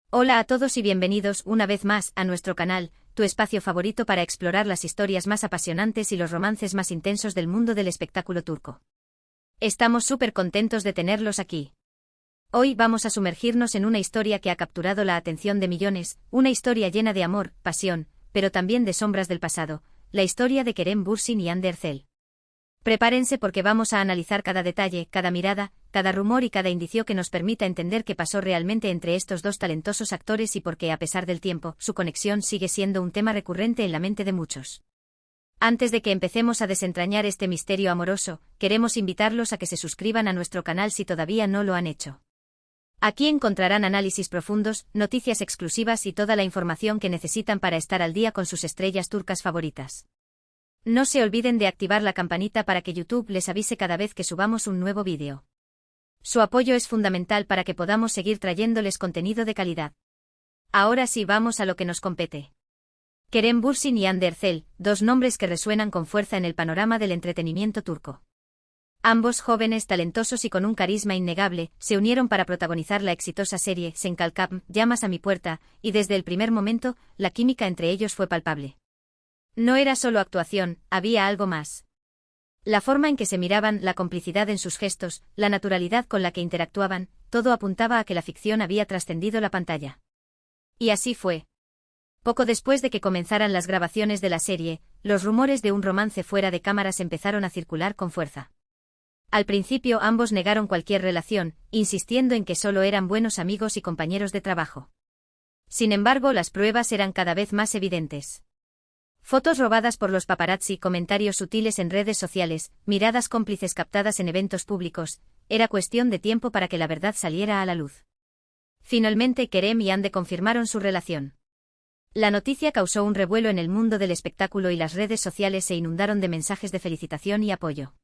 Hola a todos y bienvenidos una vez más a nuestro canal, tu espacio favorito para explorar las historias más apasionantes y los romances más intensos del mundo del espectáculo turco. Estamos súper contentos de tenerlos aquí. Hoy vamos a sumergirnos en una historia que ha capturado la atención de millones, una historia llena de amor, pasión, pero también de sombras del pasado, la historia de Kerem Bürsin y Hande Erçel. Prepárense porque vamos a analizar cada detalle, cada mirada, cada rumor y cada indicio que nos permita entender qué pasó realmente entre estos dos talentosos actores y por qué, a pesar del tiempo, su conexión sigue siendo un tema recurrente en la mente de muchos. Antes de que empecemos a desentrañar este misterio amoroso, queremos invitarlos a que se suscriban a nuestro canal si todavía no lo han hecho. Aquí encontrarán análisis profundos, noticias exclusivas y toda la información que necesitan para estar al día con sus estrellas turcas favoritas. No se olviden de activar la campanita para que YouTube les avise cada vez que subamos un nuevo vídeo. Su apoyo es fundamental para que podamos seguir trayéndoles contenido de calidad. Ahora sí vamos a lo que nos compete. Kerem Bürsin y Hande Erçel, dos nombres que resuenan con fuerza en el panorama del entretenimiento turco. Ambos jóvenes, talentosos y con un carisma innegable, se unieron para protagonizar la exitosa serie Sen Kalkam, Llamas a mi puerta, y desde el primer momento, la química entre ellos fue palpable. No era solo actuación, había algo más. La forma en que se miraban, la complicidad en sus gestos, la naturalidad con la que interactuaban, todo apuntaba a que la ficción había trascendido la pantalla. Y así fue. Poco después de que comenzaran las grabaciones de la serie, los rumores de un romance fuera de cámaras empezaron a circular con fuerza. Al principio ambos negaron cualquier relación, insistiendo en que solo eran buenos amigos y compañeros de trabajo. Sin embargo, las pruebas eran cada vez más evidentes. Fotos robadas por los paparazzi, comentarios sutiles en redes sociales, miradas cómplices captadas en eventos públicos, era cuestión de tiempo para que la verdad saliera a la luz. Finalmente Kerem y Hande confirmaron su relación. La noticia causó un revuelo en el mundo del espectáculo y las redes sociales se inundaron de mensajes de felicitación y apoyo.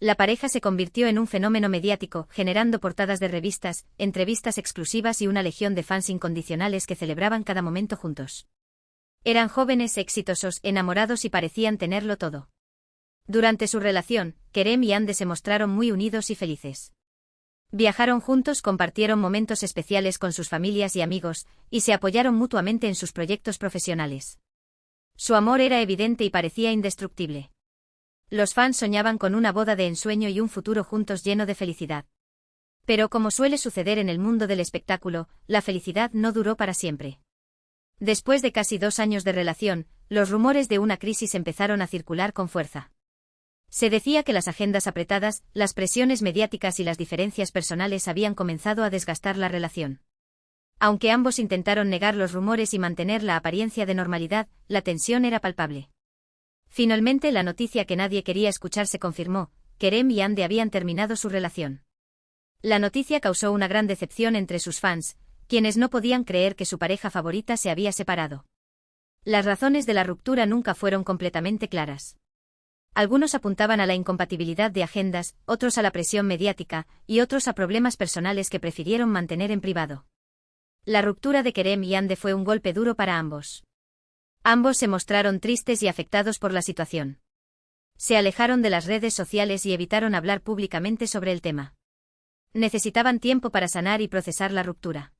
La pareja se convirtió en un fenómeno mediático, generando portadas de revistas, entrevistas exclusivas y una legión de fans incondicionales que celebraban cada momento juntos. Eran jóvenes exitosos, enamorados y parecían tenerlo todo. Durante su relación, Kerem y Hande se mostraron muy unidos y felices. Viajaron juntos, compartieron momentos especiales con sus familias y amigos, y se apoyaron mutuamente en sus proyectos profesionales. Su amor era evidente y parecía indestructible. Los fans soñaban con una boda de ensueño y un futuro juntos lleno de felicidad. Pero como suele suceder en el mundo del espectáculo, la felicidad no duró para siempre. Después de casi 2 años de relación, los rumores de una crisis empezaron a circular con fuerza. Se decía que las agendas apretadas, las presiones mediáticas y las diferencias personales habían comenzado a desgastar la relación. Aunque ambos intentaron negar los rumores y mantener la apariencia de normalidad, la tensión era palpable. Finalmente la noticia que nadie quería escuchar se confirmó: Kerem y Hande habían terminado su relación. La noticia causó una gran decepción entre sus fans, quienes no podían creer que su pareja favorita se había separado. Las razones de la ruptura nunca fueron completamente claras. Algunos apuntaban a la incompatibilidad de agendas, otros a la presión mediática, y otros a problemas personales que prefirieron mantener en privado. La ruptura de Kerem y Hande fue un golpe duro para ambos. Ambos se mostraron tristes y afectados por la situación. Se alejaron de las redes sociales y evitaron hablar públicamente sobre el tema. Necesitaban tiempo para sanar y procesar la ruptura.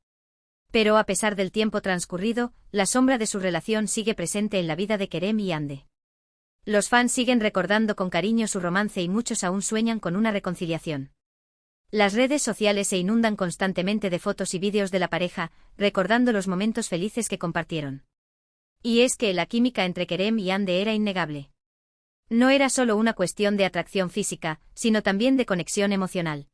Pero a pesar del tiempo transcurrido, la sombra de su relación sigue presente en la vida de Kerem y Hande. Los fans siguen recordando con cariño su romance y muchos aún sueñan con una reconciliación. Las redes sociales se inundan constantemente de fotos y vídeos de la pareja, recordando los momentos felices que compartieron. Y es que la química entre Kerem y Hande era innegable. No era solo una cuestión de atracción física, sino también de conexión emocional.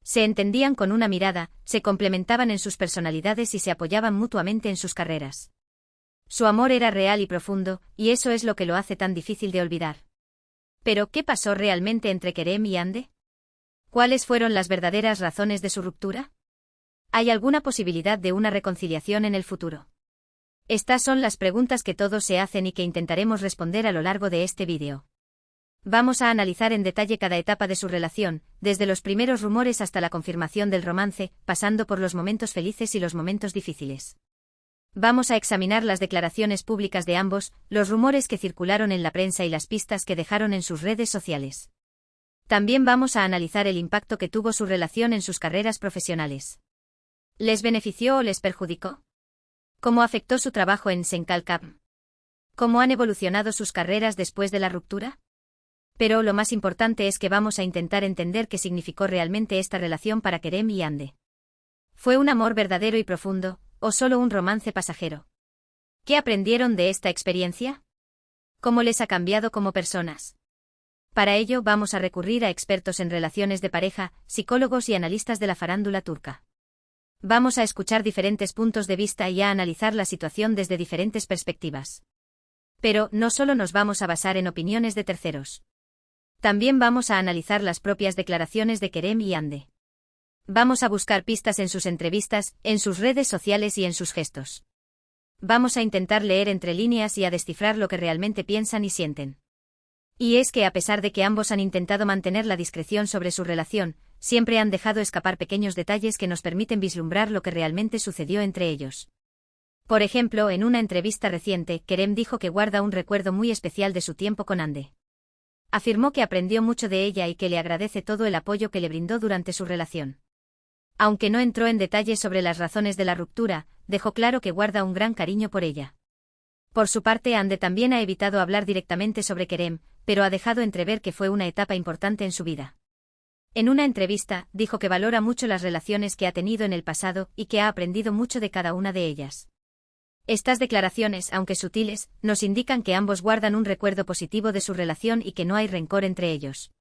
Se entendían con una mirada, se complementaban en sus personalidades y se apoyaban mutuamente en sus carreras. Su amor era real y profundo, y eso es lo que lo hace tan difícil de olvidar. ¿Pero qué pasó realmente entre Kerem y Hande? ¿Cuáles fueron las verdaderas razones de su ruptura? ¿Hay alguna posibilidad de una reconciliación en el futuro? Estas son las preguntas que todos se hacen y que intentaremos responder a lo largo de este vídeo. Vamos a analizar en detalle cada etapa de su relación, desde los primeros rumores hasta la confirmación del romance, pasando por los momentos felices y los momentos difíciles. Vamos a examinar las declaraciones públicas de ambos, los rumores que circularon en la prensa y las pistas que dejaron en sus redes sociales. También vamos a analizar el impacto que tuvo su relación en sus carreras profesionales. ¿Les benefició o les perjudicó? ¿Cómo afectó su trabajo en Senkalkam? ¿Cómo han evolucionado sus carreras después de la ruptura? Pero lo más importante es que vamos a intentar entender qué significó realmente esta relación para Kerem y Hande. ¿Fue un amor verdadero y profundo, o solo un romance pasajero? ¿Qué aprendieron de esta experiencia? ¿Cómo les ha cambiado como personas? Para ello vamos a recurrir a expertos en relaciones de pareja, psicólogos y analistas de la farándula turca. Vamos a escuchar diferentes puntos de vista y a analizar la situación desde diferentes perspectivas. Pero no solo nos vamos a basar en opiniones de terceros. También vamos a analizar las propias declaraciones de Kerem y Hande. Vamos a buscar pistas en sus entrevistas, en sus redes sociales y en sus gestos. Vamos a intentar leer entre líneas y a descifrar lo que realmente piensan y sienten. Y es que a pesar de que ambos han intentado mantener la discreción sobre su relación, siempre han dejado escapar pequeños detalles que nos permiten vislumbrar lo que realmente sucedió entre ellos. Por ejemplo, en una entrevista reciente, Kerem dijo que guarda un recuerdo muy especial de su tiempo con Hande. Afirmó que aprendió mucho de ella y que le agradece todo el apoyo que le brindó durante su relación. Aunque no entró en detalles sobre las razones de la ruptura, dejó claro que guarda un gran cariño por ella. Por su parte, Hande también ha evitado hablar directamente sobre Kerem, pero ha dejado entrever que fue una etapa importante en su vida. En una entrevista, dijo que valora mucho las relaciones que ha tenido en el pasado y que ha aprendido mucho de cada una de ellas. Estas declaraciones, aunque sutiles, nos indican que ambos guardan un recuerdo positivo de su relación y que no hay rencor entre ellos.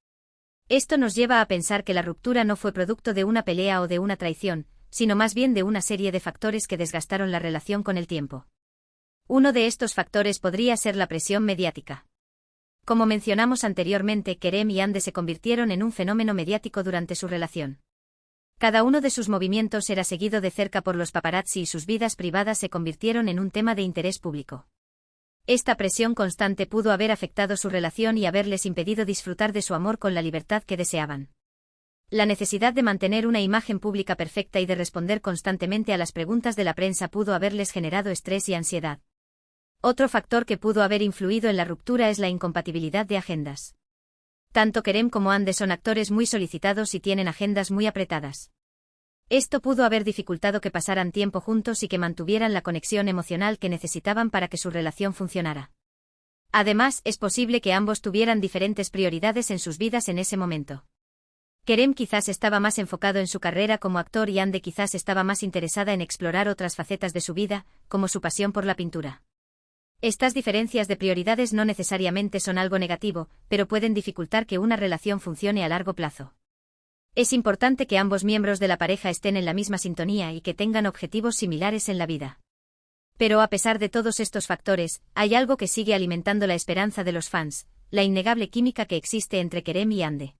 Esto nos lleva a pensar que la ruptura no fue producto de una pelea o de una traición, sino más bien de una serie de factores que desgastaron la relación con el tiempo. Uno de estos factores podría ser la presión mediática. Como mencionamos anteriormente, Kerem y Hande se convirtieron en un fenómeno mediático durante su relación. Cada uno de sus movimientos era seguido de cerca por los paparazzi y sus vidas privadas se convirtieron en un tema de interés público. Esta presión constante pudo haber afectado su relación y haberles impedido disfrutar de su amor con la libertad que deseaban. La necesidad de mantener una imagen pública perfecta y de responder constantemente a las preguntas de la prensa pudo haberles generado estrés y ansiedad. Otro factor que pudo haber influido en la ruptura es la incompatibilidad de agendas. Tanto Kerem como Hande son actores muy solicitados y tienen agendas muy apretadas. Esto pudo haber dificultado que pasaran tiempo juntos y que mantuvieran la conexión emocional que necesitaban para que su relación funcionara. Además, es posible que ambos tuvieran diferentes prioridades en sus vidas en ese momento. Kerem quizás estaba más enfocado en su carrera como actor y Hande quizás estaba más interesada en explorar otras facetas de su vida, como su pasión por la pintura. Estas diferencias de prioridades no necesariamente son algo negativo, pero pueden dificultar que una relación funcione a largo plazo. Es importante que ambos miembros de la pareja estén en la misma sintonía y que tengan objetivos similares en la vida. Pero a pesar de todos estos factores, hay algo que sigue alimentando la esperanza de los fans, la innegable química que existe entre Kerem y Hande.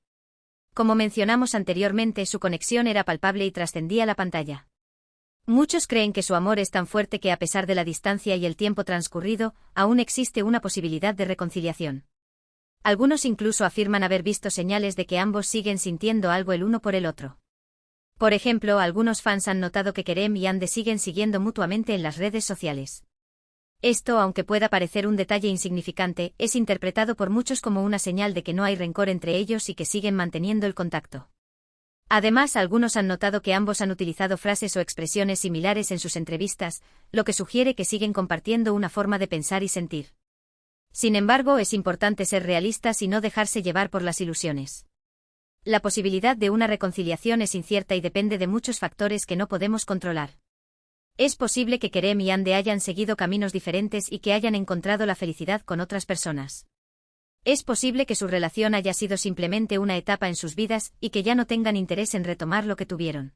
Como mencionamos anteriormente, su conexión era palpable y trascendía la pantalla. Muchos creen que su amor es tan fuerte que a pesar de la distancia y el tiempo transcurrido, aún existe una posibilidad de reconciliación. Algunos incluso afirman haber visto señales de que ambos siguen sintiendo algo el uno por el otro. Por ejemplo, algunos fans han notado que Kerem y Hande siguen siguiendo mutuamente en las redes sociales. Esto, aunque pueda parecer un detalle insignificante, es interpretado por muchos como una señal de que no hay rencor entre ellos y que siguen manteniendo el contacto. Además, algunos han notado que ambos han utilizado frases o expresiones similares en sus entrevistas, lo que sugiere que siguen compartiendo una forma de pensar y sentir. Sin embargo, es importante ser realistas y no dejarse llevar por las ilusiones. La posibilidad de una reconciliación es incierta y depende de muchos factores que no podemos controlar. Es posible que Kerem y Hande hayan seguido caminos diferentes y que hayan encontrado la felicidad con otras personas. Es posible que su relación haya sido simplemente una etapa en sus vidas y que ya no tengan interés en retomar lo que tuvieron.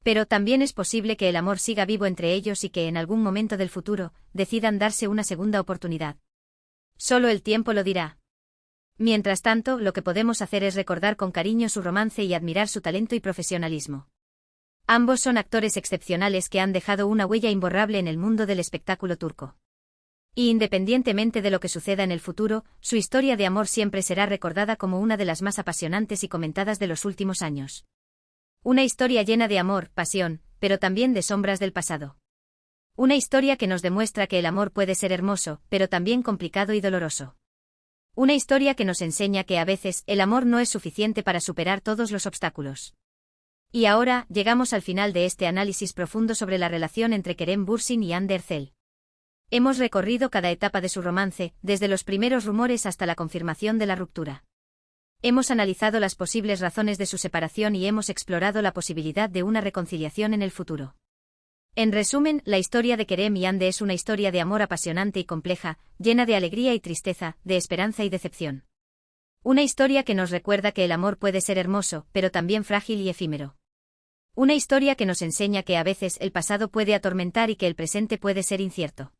Pero también es posible que el amor siga vivo entre ellos y que en algún momento del futuro decidan darse una segunda oportunidad. Solo el tiempo lo dirá. Mientras tanto, lo que podemos hacer es recordar con cariño su romance y admirar su talento y profesionalismo. Ambos son actores excepcionales que han dejado una huella imborrable en el mundo del espectáculo turco. Y independientemente de lo que suceda en el futuro, su historia de amor siempre será recordada como una de las más apasionantes y comentadas de los últimos años. Una historia llena de amor, pasión, pero también de sombras del pasado. Una historia que nos demuestra que el amor puede ser hermoso, pero también complicado y doloroso. Una historia que nos enseña que a veces el amor no es suficiente para superar todos los obstáculos. Y ahora, llegamos al final de este análisis profundo sobre la relación entre Kerem Bürsin y Hande Erçel. Hemos recorrido cada etapa de su romance, desde los primeros rumores hasta la confirmación de la ruptura. Hemos analizado las posibles razones de su separación y hemos explorado la posibilidad de una reconciliación en el futuro. En resumen, la historia de Kerem y Hande es una historia de amor apasionante y compleja, llena de alegría y tristeza, de esperanza y decepción. Una historia que nos recuerda que el amor puede ser hermoso, pero también frágil y efímero. Una historia que nos enseña que a veces el pasado puede atormentar y que el presente puede ser incierto.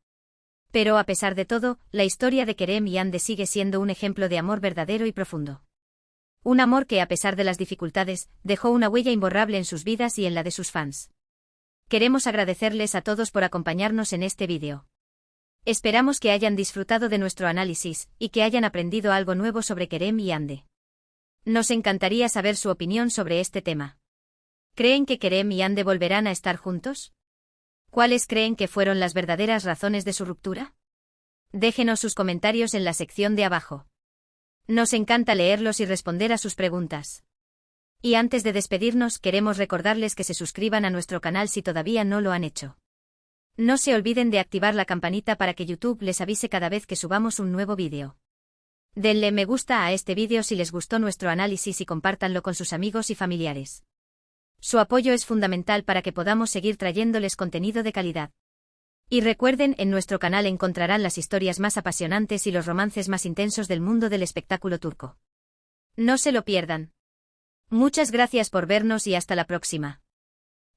Pero a pesar de todo, la historia de Kerem y Hande sigue siendo un ejemplo de amor verdadero y profundo. Un amor que, a pesar de las dificultades, dejó una huella imborrable en sus vidas y en la de sus fans. Queremos agradecerles a todos por acompañarnos en este vídeo. Esperamos que hayan disfrutado de nuestro análisis, y que hayan aprendido algo nuevo sobre Kerem y Hande. Nos encantaría saber su opinión sobre este tema. ¿Creen que Kerem y Hande volverán a estar juntos? ¿Cuáles creen que fueron las verdaderas razones de su ruptura? Déjenos sus comentarios en la sección de abajo. Nos encanta leerlos y responder a sus preguntas. Y antes de despedirnos, queremos recordarles que se suscriban a nuestro canal si todavía no lo han hecho. No se olviden de activar la campanita para que YouTube les avise cada vez que subamos un nuevo vídeo. Denle me gusta a este vídeo si les gustó nuestro análisis y compártanlo con sus amigos y familiares. Su apoyo es fundamental para que podamos seguir trayéndoles contenido de calidad. Y recuerden, en nuestro canal encontrarán las historias más apasionantes y los romances más intensos del mundo del espectáculo turco. No se lo pierdan. Muchas gracias por vernos y hasta la próxima.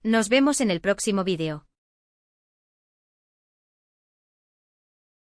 Nos vemos en el próximo vídeo.